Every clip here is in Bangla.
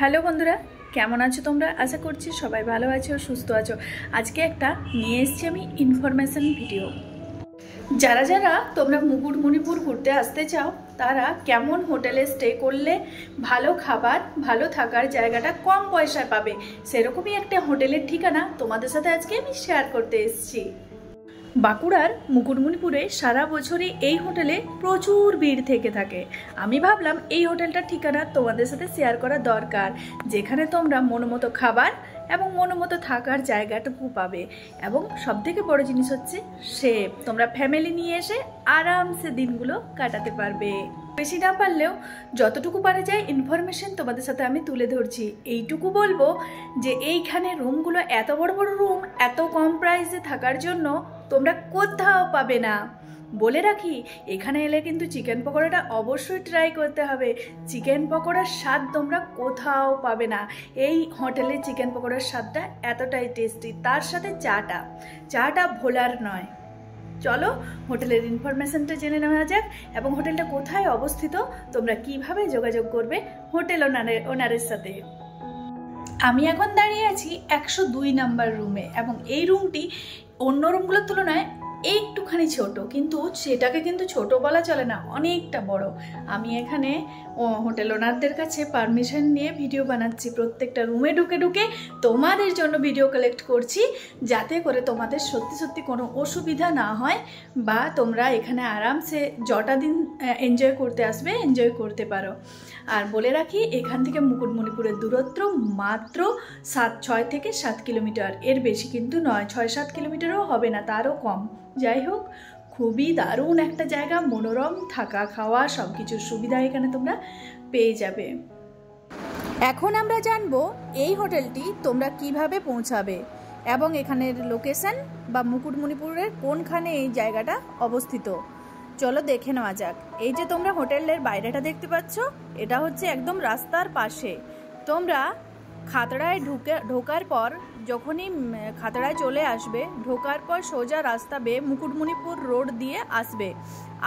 হ্যালো বন্ধুরা, কেমন আছো তোমরা? আশা করছি সবাই ভালো আছো, সুস্থ আছো। আজকে একটা নিয়ে এসেছি আমি ইনফরমেশন ভিডিও। যারা যারা তোমরা মুকুটমণিপুর ঘুরতে আসতে চাও তারা কেমন হোটেলে স্টে করলে ভালো খাবার, ভালো থাকার জায়গাটা কম পয়সায় পাবে, সেরকমই একটা হোটেলের ঠিকানা তোমাদের সাথে আজকে আমি শেয়ার করতে এসেছি। বাঁকুড়ার মুকুটমণিপুরে সারা বছরই এই হোটেলে প্রচুর ভিড় থেকে থাকে। আমি ভাবলাম এই হোটেলটার ঠিকানা তোমাদের সাথে শেয়ার করা দরকার, যেখানে তোমরা মনোমতো খাবার এবং মনোমতো থাকার জায়গাটুকু পাবে। এবং সবথেকে বড় জিনিস হচ্ছে সেফ, তোমরা ফ্যামিলি নিয়ে এসে আরামসে দিনগুলো কাটাতে পারবে। বেশি না পারলেও যতটুকু পারা যায় ইনফরমেশন তোমাদের সাথে আমি তুলে ধরছি। এইটুকু বলবো যে এইখানে রুমগুলো এত বড় বড় রুম এত কম প্রাইসে থাকার জন্য তোমরা কোথাও পাবে না। বলে রাখি, এখানে এলে কিন্তু চিকেন পকোড়াটা অবশ্যই ট্রাই করতে হবে। চিকেন পকোড়ার স্বাদ তোমরা কোথাও পাবে না। এই হোটেলে চিকেন পকোড়ার স্বাদটা এতটাই টেস্টি, তার সাথে চাটা ভোলার নয়। চলো হোটেলের ইনফরমেশনটা জেনে নেওয়া যাক এবং হোটেলটা কোথায় অবস্থিত, তোমরা কিভাবে যোগাযোগ করবে হোটেল ওনারের সাথে। আমি এখন দাঁড়িয়ে আছি 102 নাম্বার রুমে এবং এই রুমটি অন্য রুমগুলোর তুলনায় একটুখানি ছোট, কিন্তু সেটাকে কিন্তু ছোট বলা চলে না, অনেকটা বড়। আমি এখানে হোটেল ওনারদের কাছে পারমিশন নিয়ে ভিডিও বানাচ্ছি। প্রত্যেকটা রুমে ঢুকে ঢুকে তোমাদের জন্য ভিডিও কালেক্ট করছি, যাতে করে তোমাদের সত্যি সত্যি কোনো অসুবিধা না হয় বা তোমরা এখানে আরামসে যটা দিন এনজয় করতে আসবে এনজয় করতে পারো। আর বলে রাখি, এখান থেকে মুকুটমণিপুরের দূরত্ব মাত্র 6 থেকে 7 কিলোমিটার, এর বেশি কিন্তু নয়। 6-7 কিলোমিটারও হবে না, তারও কম। যাই হোক, খুবই দারুণ একটা জায়গা, মনোরম, থাকা খাওয়া সব কিছুর সুবিধা এখানে তোমরা পেয়ে যাবে। এখন আমরা জানবো এই হোটেলটি তোমরা কিভাবে পৌঁছাবে এবং এখানের লোকেশন বা মুকুটমণিপুরের কোনখানে এই জায়গাটা অবস্থিত। চলো দেখে নেওয়া যাক। এই যে তোমরা হোটেলের বাইরেটা দেখতে পাচ্ছ, এটা হচ্ছে একদম রাস্তার পাশে। তোমরা খাতড়ায় ঢোকার পর, যখনই খাতড়ায় চলে আসবে, ঢোকার পর সোজা রাস্তা বেয়ে মুকুটমণিপুর রোড দিয়ে আসবে।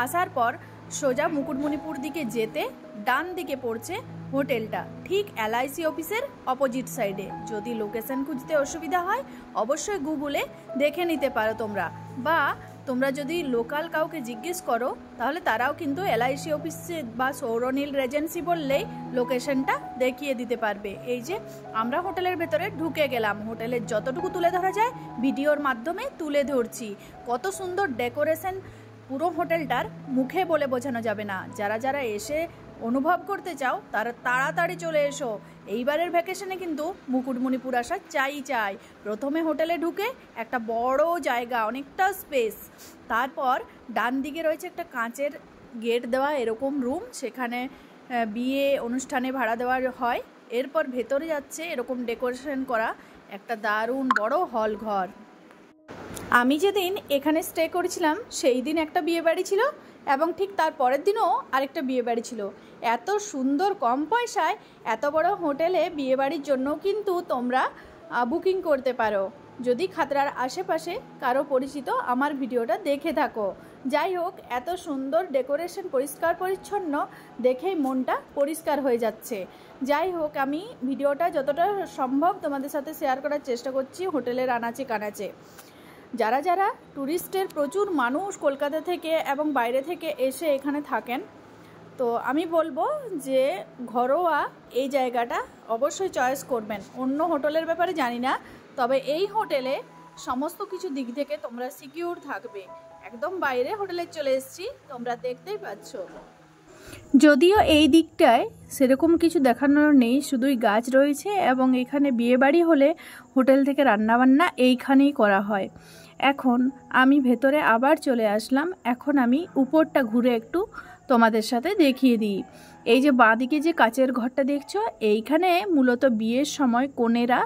আসার পর সোজা মুকুটমণিপুর দিকে যেতে ডান দিকে পড়ছে হোটেলটা, ঠিক LIC অফিসের অপোজিট সাইডে। যদি লোকেশন খুঁজতে অসুবিধা হয় অবশ্যই গুগলে দেখে নিতে পারো তোমরা, বা তোমরা যদি লোকাল কাউকে জিজ্ঞেস করো তাহলে তারাও কিন্তু LIC অফিসে বা সৌরনীল রেজেন্সি বললেই লোকেশনটা দেখিয়ে দিতে পারবে। এই যে আমরা হোটেলের ভেতরে ঢুকে গেলাম, হোটেলের যতটুকু তুলে ধরা যায় ভিডিওর মাধ্যমে তুলে ধরছি। কত সুন্দর ডেকোরেশন, পুরো হোটেলটার মুখে বলে বোঝানো যাবে না। যারা যারা এসে অনুভব করতে চাও তারা তাড়াতাড়ি চলে এসো। এইবারের ভ্যাকেশনে কিন্তু মুকুটমণিপুর আসা চাই। প্রথমে হোটেলে ঢুকে একটা বড় জায়গা, অনেকটা স্পেস, তারপর ডান দিকে রয়েছে একটা কাঁচের গেট দেওয়া এরকম রুম, সেখানে বিয়ে অনুষ্ঠানে ভাড়া দেওয়া হয়। এরপর ভেতরে যাচ্ছে এরকম ডেকোরেশন করা একটা দারুণ বড় হল ঘর। আমি যেদিন এখানে স্টে করেছিলাম সেই দিন একটা বিয়ে বাড়ি ছিল এবং ঠিক তার পরের দিনও আরেকটা বিয়ে বাড়ি ছিল। এত সুন্দর কম পয়সায় এত বড় হোটেলে বিয়ে বাড়ির জন্য কিন্তু তোমরা বুকিং করতে পারো, যদি খাতড়ার আশেপাশে কারো পরিচিত আমার ভিডিওটা দেখে থাকো। যাই হোক, এত সুন্দর ডেকোরেশন, পরিষ্কার পরিচ্ছন্ন, দেখেই মনটা পরিষ্কার হয়ে যাচ্ছে। যাই হোক, আমি ভিডিওটা যতটা সম্ভব তোমাদের সাথে শেয়ার করার চেষ্টা করছি হোটেলের আনাচে কানাচে। যারা যারা ট্যুরিস্টের প্রচুর মানুষ কলকাতা থেকে এবং বাইরে থেকে এসে এখানে থাকেন, তো আমি বলবো যে ঘরোয়া এই জায়গাটা অবশ্যই চয়েস করবেন। অন্য হোটেলের ব্যাপারে জানি না, তবে এই হোটেলে সমস্ত কিছু দিক থেকে তোমরা সিকিউর থাকবে। একদম বাইরে হোটেলে চলে এসেছি, তোমরা দেখতেই পাচ্ছ। যদিও এই দিকটায় সেরকম কিছু দেখানোর নেই, শুধুই গাছ রয়েছে এবং এখানে বিয়েবাড়ি হলে হোটেল থেকে রান্নাবান্না এইখানেই করা হয়। এখন আমি ভেতরে আবার চলে আসলাম। এখন আমি উপরটা ঘুরে একটু তোমাদের সাথে দেখিয়ে দিই। এই যে বাঁদিকে যে কাচের ঘরটা দেখছো, এইখানে মূলত বিয়ের সময় কনেরা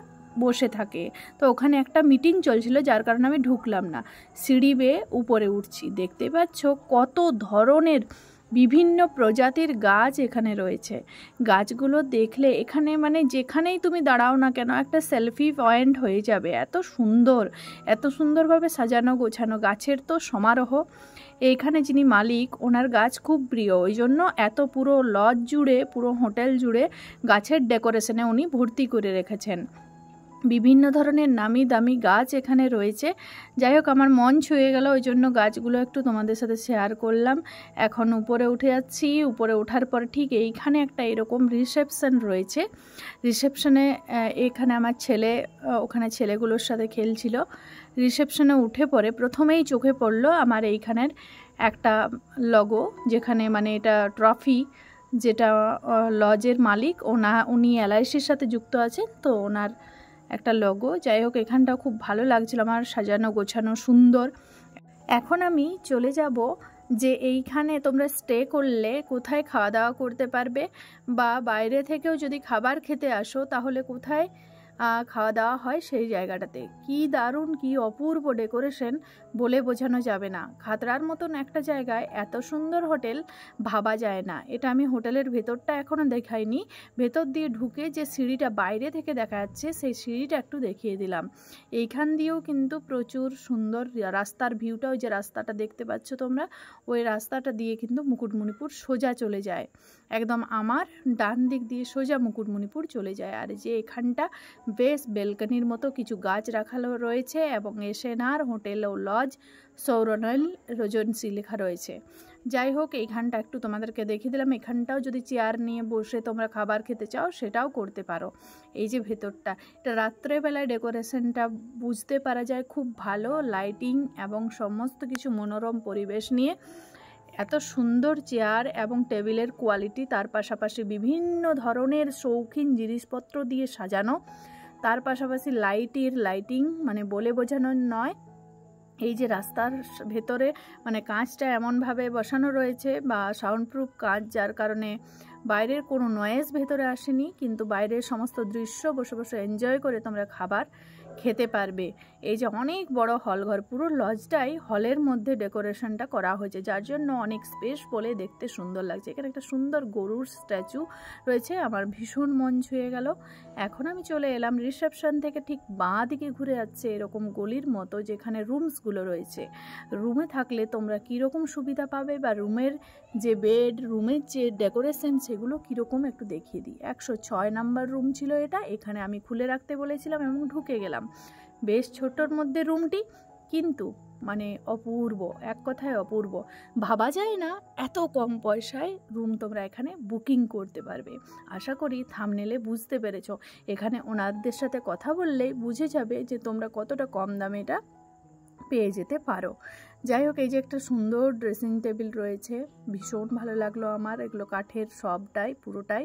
বসে থাকে। তো ওখানে একটা মিটিং চলছিল, যার কারণে আমি ঢুকলাম না। সিঁড়ি বেয়ে উপরে উঠছি, দেখতে পাচ্ছ কত ধরনের বিভিন্ন প্রজাতির গাছ এখানে রয়েছে। গাছগুলো দেখলে এখানে মানে যেখানেই তুমি দাঁড়াও না কেন একটা সেলফি পয়েন্ট হয়ে যাবে। এত সুন্দরভাবে সাজানো গোছানো, গাছের তো সমারোহ। এইখানে যিনি মালিক ওনার গাছ খুব প্রিয়, ওই জন্য এত পুরো লজ জুড়ে, পুরো হোটেল জুড়ে গাছের ডেকোরেশনে উনি ভর্তি করে রেখেছেন। বিভিন্ন ধরনের নামি দামি গাছ এখানে রয়েছে। যাই হোক, আমার মন ছুঁয়ে গেল, ওই জন্য গাছগুলো একটু তোমাদের সাথে শেয়ার করলাম। এখন উপরে উঠে যাচ্ছি। উপরে ওঠার পর ঠিক এইখানে একটা এরকম রিসেপশন রয়েছে। রিসেপশনে এখানে আমার ছেলে ওখানে ছেলেগুলোর সাথে খেলছিল। রিসেপশনে উঠে পরে প্রথমেই চোখে পড়লো আমার এইখানের একটা লগো, যেখানে মানে এটা ট্রফি, যেটা লজের মালিক উনি এলআইসির সাথে যুক্ত আছেন, তো ওনার একটা লগো। যাই হোক, এখানটা খুব ভালো লাগছিল আমার, সাজানো গোছানো সুন্দর। এখন আমি চলে যাব যে এইখানে তোমরা স্টে করলে কোথায় খাওয়া দাওয়া করতে পারবে, বা বাইরে থেকেও যদি খাবার খেতে আসো তাহলে কোথায় খাওয়া দাওয়া হয় সেই জায়গাটাতে। কি দারুণ, কি অপূর্ব ডেকোরেশন, বলে বোঝানো যাবে না। খাতড়ার মতন একটা জায়গায় এত সুন্দর হোটেল ভাবা যায় না। এটা আমি হোটেলের ভেতরটা এখনও দেখাইনি, ভেতর দিয়ে ঢুকে যে সিঁড়িটা বাইরে থেকে দেখা যাচ্ছে সেই সিঁড়িটা একটু দেখিয়ে দিলাম। এইখান দিয়েও কিন্তু প্রচুর সুন্দর রাস্তার ভিউটা, ওই যে রাস্তাটা দেখতে পাচ্ছ তোমরা, ওই রাস্তাটা দিয়ে কিন্তু মুকুটমণিপুর সোজা চলে যায়। একদম আমার ডান দিক দিয়ে সোজা মুকুটমণিপুর চলে যায়। আর যে এখানটা বেশ বেলকনির মতো কিছু গাছ রাখালো রয়েছে, এবং এসএনআর হোটেল ও লজ সৌরনল রেজেন্সি লেখা রয়েছে। যাই হোক, এইখানটা একটু তোমাদেরকে দেখিয়ে দিলাম। এখানটাও যদি চেয়ার নিয়ে বসে তোমরা খাবার খেতে চাও সেটাও করতে পারো। এই যে ভেতরটা, এটা রাত্রেবেলায় ডেকোরেশনটা বুঝতে পারা যায় খুব ভালো, লাইটিং এবং সমস্ত কিছু মনোরম পরিবেশ নিয়ে। এত সুন্দর চেয়ার এবং টেবিলের কোয়ালিটি, তার পাশাপাশি বিভিন্ন ধরনের শৌখিন জিনিসপত্র দিয়ে সাজানো, তার পাশাপাশি লাইটিং মানে বলে বোঝানো নয়। এই যে রাস্তার ভেতরে মানে কাঁচটা এমনভাবে বসানো রয়েছে, বা সাউন্ডপ্রুফ কাঁচ, যার কারণে বাইরের কোনো নয়েজ ভেতরে আসেনি, কিন্তু বাইরের সমস্ত দৃশ্য বসে বসে এনজয় করে তোমরা খাবার খেতে পারবে। এই যে অনেক বড় হলঘর, পুরো লজটাই হলের মধ্যে ডেকোরেশনটা করা হয়েছে, যার জন্য অনেক স্পেস বলে দেখতে সুন্দর লাগছে। এখানে একটা সুন্দর গরুর স্ট্যাচু রয়েছে, আমার ভীষণ মন ছুঁয়ে গেল। এখন আমি চলে এলাম রিসেপশন থেকে ঠিক বাঁ দিকে ঘুরে যাচ্ছে এরকম গলির মতো, যেখানে রুমসগুলো রয়েছে। রুমে থাকলে তোমরা কীরকম সুবিধা পাবে, বা রুমের যে বেড, রুমের যে ডেকোরেশন, সেগুলো কীরকম একটু দেখিয়ে দিই। 106 নাম্বার রুম ছিল এটা। এখানে আমি খুলে রাখতে বলেছিলাম এবং ঢুকে গেলাম। বেশ ছোটোর মধ্যে রুমটি, কিন্তু মানে অপূর্ব, এক কথায় অপূর্ব। ভাবা যায় না এত কম পয়সায় রুম তোমরা এখানে বুকিং করতে পারবে। আশা করি থাম্বনেলে বুঝতে পেরেছো। এখানে ওনাদের সাথে কথা বললেই বুঝে যাবে যে তোমরা কতটা কম দামে এটা পেয়ে যেতে পারো। যাই হোক, এই যে একটা সুন্দর ড্রেসিং টেবিল রয়েছে, ভীষণ ভালো লাগলো আমার। এগুলো কাঠের সবটাই, পুরোটাই।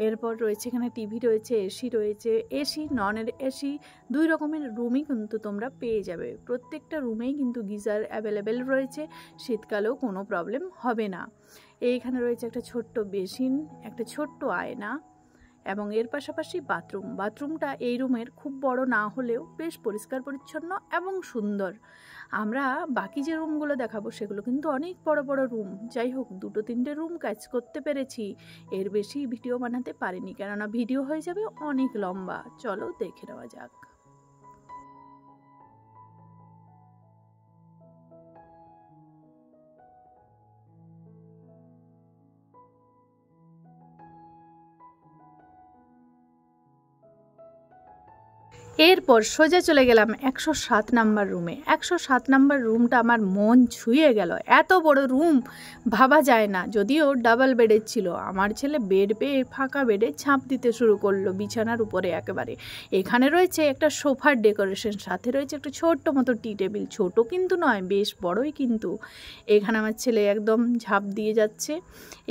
এরপর রয়েছে এখানে টিভি রয়েছে, এসি রয়েছে, এসি নন এসি দুই রকমের রুমই কিন্তু তোমরা পেয়ে যাবে। প্রত্যেকটা রুমেই কিন্তু গিজার অ্যাভেলেবেল রয়েছে, শীতকালেও কোনো প্রবলেম হবে না। এইখানে রয়েছে একটা ছোট্ট বেসিন, একটা ছোট্ট আয়না, এবং এর পাশাপাশি বাথরুমটা এই রুমের খুব বড় না হলেও বেশ পরিষ্কার পরিচ্ছন্ন এবং সুন্দর। আমরা বাকি যে রুমগুলো দেখাবো সেগুলো কিন্তু অনেক বড় বড় রুম। যাই হোক, 2-3টে রুম কাজ করতে পেরেছি, এর বেশি ভিডিও বানাতে পারিনি, কেননা ভিডিও হয়ে যাবে অনেক লম্বা। চলো দেখে নেওয়া যাক। এরপর সোজা চলে গেলাম 107 নাম্বার রুমে। 107 নাম্বার রুমটা আমার মন ছুঁয়ে গেল। এত বড় রুম ভাবা যায় না, যদিও ডাবল বেডের ছিল। আমার ছেলে বেড পেয়ে ফাঁকা বেডে ঝাঁপ দিতে শুরু করলো বিছানার উপরে একেবারে। এখানে রয়েছে একটা সোফার ডেকোরেশন, সাথে রয়েছে একটা ছোট্ট মতো টি টেবিল, ছোট কিন্তু নয়, বেশ বড়ই কিন্তু। এখানে আমার ছেলে একদম ঝাঁপ দিয়ে যাচ্ছে।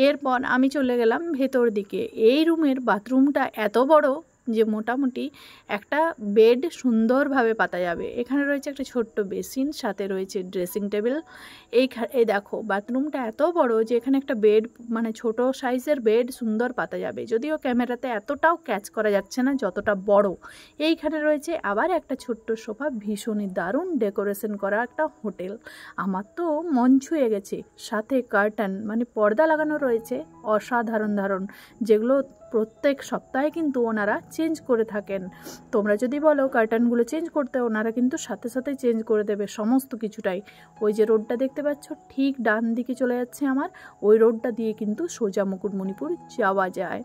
এরপর আমি চলে গেলাম ভেতর দিকে। এই রুমের বাথরুমটা এত বড় যে মোটামুটি একটা বেড সুন্দরভাবে পাতা যাবে। এখানে রয়েছে একটা ছোট্ট বেসিন, সাথে রয়েছে ড্রেসিং টেবিল। এই দেখো, বাথরুমটা এত বড় যে এখানে একটা বেড, মানে ছোট সাইজের বেড সুন্দর পাতা যাবে, যদিও ক্যামেরাতে এতটাও ক্যাচ করা যাচ্ছে না যতটা বড়। এইখানে রয়েছে আবার একটা ছোট্ট সোফা, ভীষণই দারুণ ডেকোরেশন করা একটা হোটেল। আমার তো মন ছুঁয়ে গেছে। সাথে কার্টেন মানে পর্দা লাগানো রয়েছে, অসাধারণ ধারণ, যেগুলো প্রত্যেক সপ্তাহে কিন্তু ওনারা চেঞ্জ করে থাকেন। তোমরা যদি বলো কার্টনগুলো চেঞ্জ করতে, ওনারা কিন্তু সাথে সাথে চেঞ্জ করে দেবে সমস্ত কিছুটাই। ওই যে রোডটা দেখতে পাচ্ছ ঠিক ডান দিকে চলে যাচ্ছে আমার, ওই রোডটা দিয়ে কিন্তু সোজা মুকুটমণিপুর যাওয়া যায়।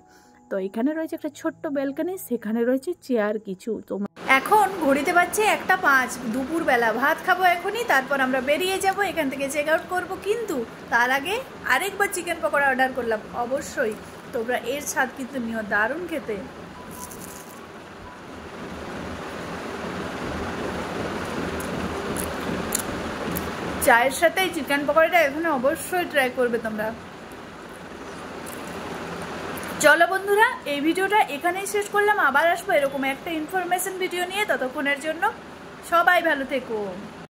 তো এখানে রয়েছে একটা ছোট্ট ব্যালকনি, সেখানে রয়েছে চেয়ার কিছু। তোমরা এখন ঘড়িতে পাচ্ছে 1:05, দুপুরবেলা ভাত খাবো এখনই, তারপর আমরা বেরিয়ে যাব এখান থেকে, চেক আউট করবো। কিন্তু তার আগে আরেকবার চিকেন পকোড়া অর্ডার করলাম। অবশ্যই তোমরা এর স্বাদ কিন্তু নিও, দারুণ খেতে। চায়ের সাথে চিকেন পকোড়াটা এখানে অবশ্যই ট্রাই করবে তোমরা। চলো বন্ধুরা, এই ভিডিওটা এখানেই শেষ করলাম। আবার আসবো এরকম একটা ইনফরমেশন ভিডিও নিয়ে। ততক্ষণের জন্য সবাই ভালো থেকো।